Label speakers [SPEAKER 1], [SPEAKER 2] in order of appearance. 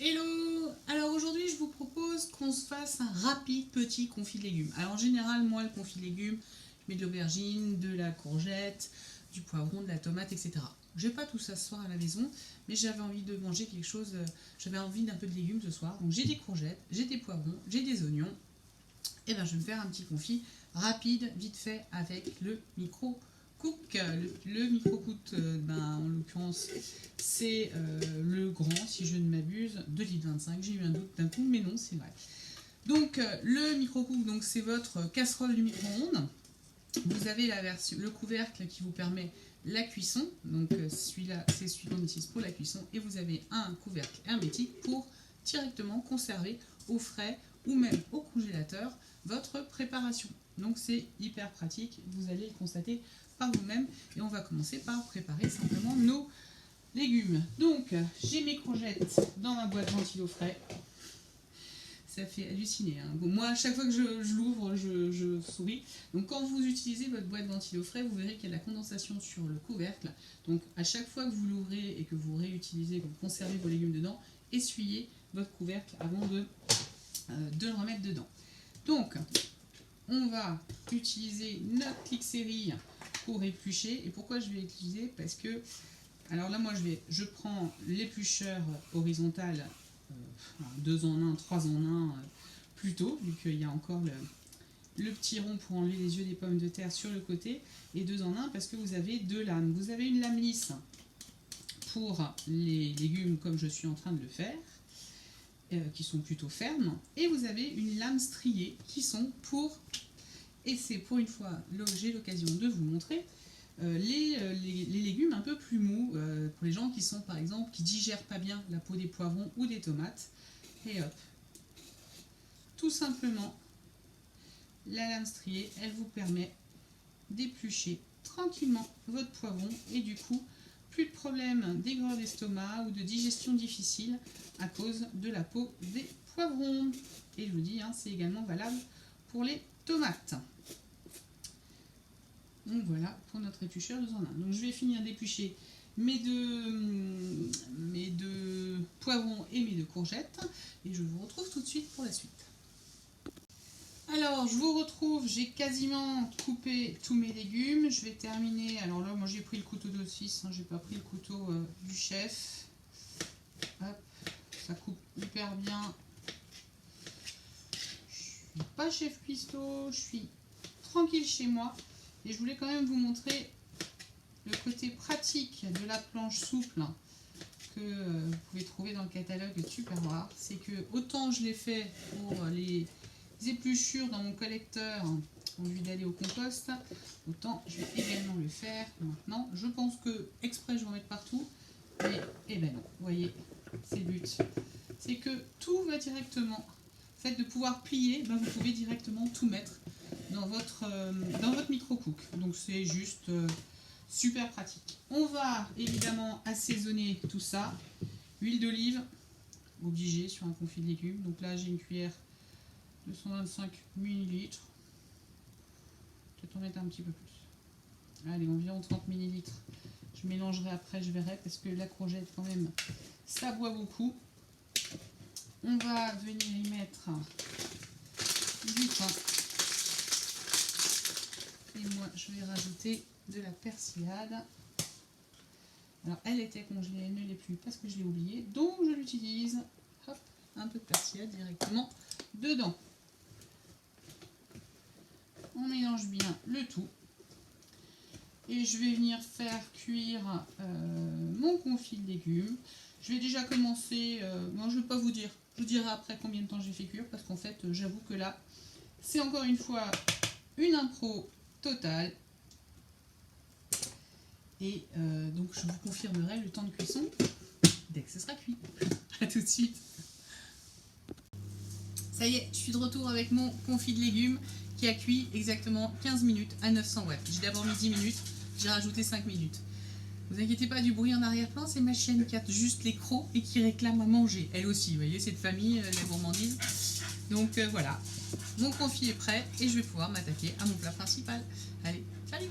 [SPEAKER 1] Hello! Alors aujourd'hui je vous propose qu'on se fasse un rapide petit confit de légumes. Alors en général moi le confit de légumes, je mets de l'aubergine, de la courgette, du poivron, de la tomate, etc. J'ai pas tout ça ce soir à la maison, mais j'avais envie de manger quelque chose, j'avais envie d'un peu de légumes ce soir. Donc j'ai des courgettes, j'ai des poivrons, j'ai des oignons. Et bien je vais me faire un petit confit rapide, vite fait, avec le micro cook. Le micro cook, en l'occurrence, c'est le grand, si je ne m'abuse, 2,25 litres. J'ai eu un doute d'un coup, mais non, c'est vrai. Donc le micro cook, donc c'est votre casserole du micro-ondes. Vous avez la version, le couvercle qui vous permet la cuisson. Donc celui-là, c'est celui qu'on utilise pour la cuisson. Et vous avez un couvercle hermétique pour directement conserver au frais ou même au congélateur votre préparation. Donc c'est hyper pratique, vous allez le constater par vous-même. Et on va commencer par préparer simplement nos légumes. Donc j'ai mes courgettes dans ma boîte ventilo frais. Ça fait halluciner. Hein. Bon, moi, à chaque fois que je l'ouvre, je souris. Donc, quand vous utilisez votre boîte ventilo frais, vous verrez qu'il y a de la condensation sur le couvercle. Donc, à chaque fois que vous l'ouvrez et que vous réutilisez, que vous conservez vos légumes dedans, essuyez votre couvercle avant de le remettre dedans. Donc, on va utiliser notre clic-série pour éplucher. Et pourquoi je vais utiliser? Parce que, alors là, moi, je prends l'éplucheur horizontal 2 en 1, 3 en 1 plutôt, vu qu'il y a encore le petit rond pour enlever les yeux des pommes de terre sur le côté, et 2 en 1 parce que vous avez 2 lames. Vous avez une lame lisse pour les légumes comme je suis en train de le faire, qui sont plutôt fermes, et vous avez une lame striée qui sont pour, et c'est pour une fois j'ai l'occasion de vous montrer, les légumes un peu plus mous, pour les gens qui sont par exemple qui digèrent pas bien la peau des poivrons ou des tomates. Et hop, tout simplement la lame striée, elle vous permet d'éplucher tranquillement votre poivron et du coup plus de problème d'aigreur d'estomac ou de digestion difficile à cause de la peau des poivrons. Et je vous dis, hein, c'est également valable pour les tomates. Donc voilà pour notre éplucheur 2 en 1. Donc je vais finir d'éplucher mes deux poivrons et mes 2 courgettes. Et je vous retrouve tout de suite pour la suite. Alors je vous retrouve, j'ai quasiment coupé tous mes légumes. Je vais terminer, alors là moi j'ai pris le couteau d'office, hein, j'ai pas pris le couteau du chef. Hop, ça coupe hyper bien. Je suis pas chef cuistot, je suis tranquille chez moi. Et je voulais quand même vous montrer le côté pratique de la planche souple que vous pouvez trouver dans le catalogue Tupperware. C'est que autant je l'ai fait pour les épluchures dans mon collecteur au lieu d'aller au compost, autant je vais également le faire maintenant. Je pense que exprès je vais en mettre partout, mais eh ben non, vous voyez, c'est le but. C'est que tout va directement. Le fait de pouvoir plier, ben vous pouvez directement tout mettre dans votre micro-cook. Donc c'est juste super pratique. On va évidemment assaisonner tout ça. Huile d'olive, obligé sur un confit de légumes. Donc là j'ai une cuillère de 125 ml. Peut-être en mettre un petit peu plus. Allez, environ 30 ml. Je mélangerai après, je verrai, parce que la courgette quand même, ça boit beaucoup. On va venir y mettre du pain. Et moi, je vais rajouter de la persillade. Alors, elle était congelée, elle ne l'est plus parce que je l'ai oubliée. Donc, je l'utilise. Hop, un peu de persillade directement dedans. On mélange bien le tout. Et je vais venir faire cuire mon confit de légumes. Je vais déjà commencer. Moi, je ne vais pas vous dire. Je vous dirai après combien de temps j'ai fait cuire. Parce qu'en fait, j'avoue que là, c'est encore une fois une impro totale. Et donc je vous confirmerai le temps de cuisson dès que ce sera cuit. A tout de suite. Ça y est, je suis de retour avec mon confit de légumes qui a cuit exactement 15 minutes à 900 watts. J'ai d'abord mis 10 minutes, j'ai rajouté 5 minutes. Vous inquiétez pas du bruit en arrière-plan, c'est ma chienne qui a juste les crocs et qui réclame à manger. Elle aussi, vous voyez, cette famille, la gourmandise. Donc voilà, mon confit est prêt et je vais pouvoir m'attaquer à mon plat principal. Allez, salut!